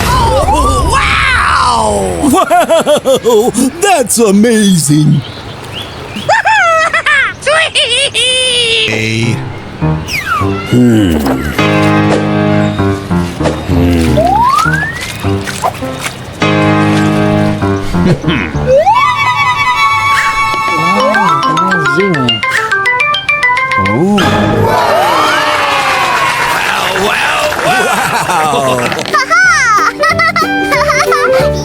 Oh, wow! Wow! That's amazing! Hey. Amazing. Oh. Wow.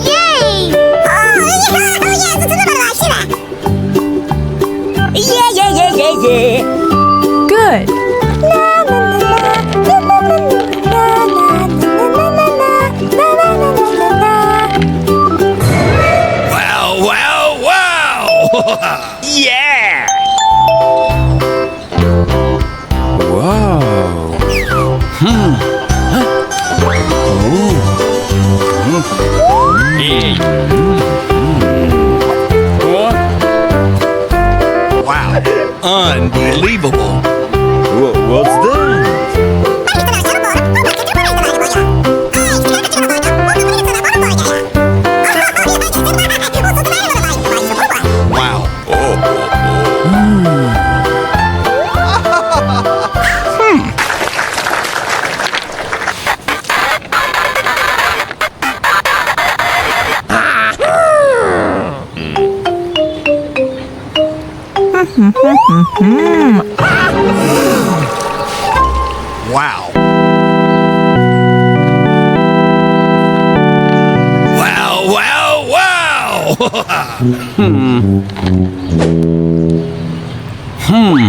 Yay! Yeah. Good. Wow. Yeah! Wow. Wow. Unbelievable. What's that? Wow. Wow. Wow. Huh?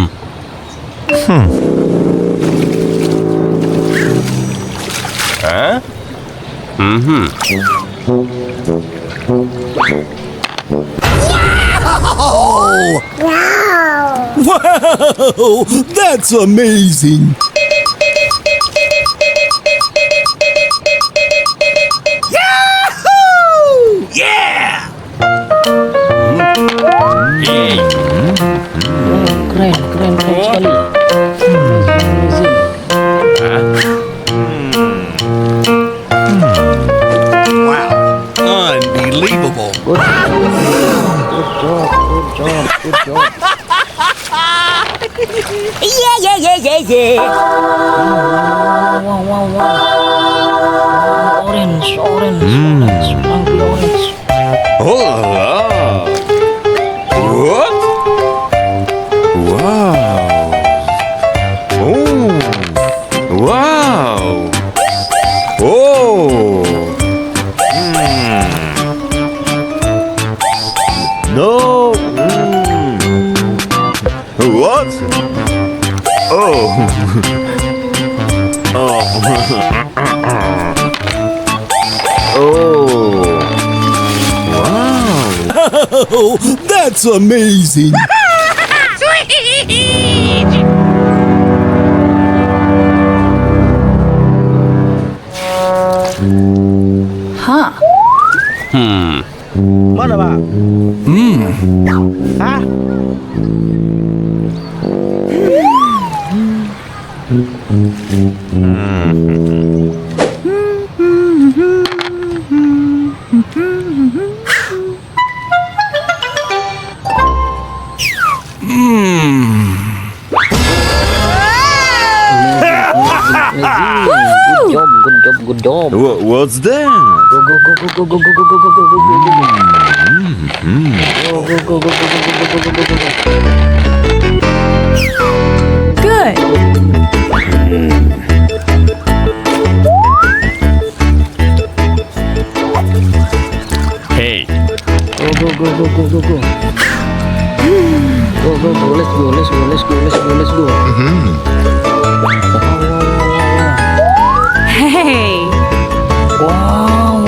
Wow. That's amazing. Yahoo! Yeah! Keren sekali. Wow. Unbelievable. Good job. Yeah. Wow. Orange. Sprunki orange. Oh la la! What? Wow! Oh! Wow! Oh! No! What? Oh! Oh! Oh, that's amazing. Huh. Mana, Pak? Hah? Good job. What's that? Good. Hey. Go. Let's go. Hey. Wow.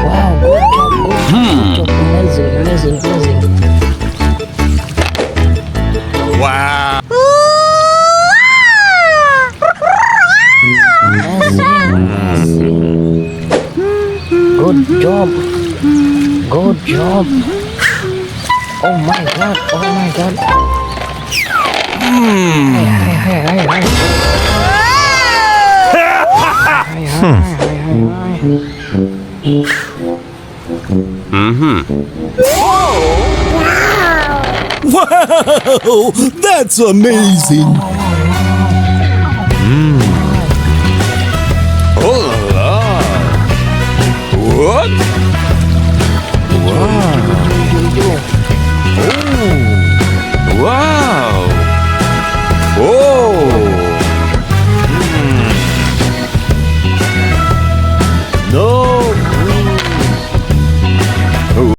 Wow, good job. Amazing. Wow. Amazing. Good job. Oh my god. Hey. Wow, that's amazing.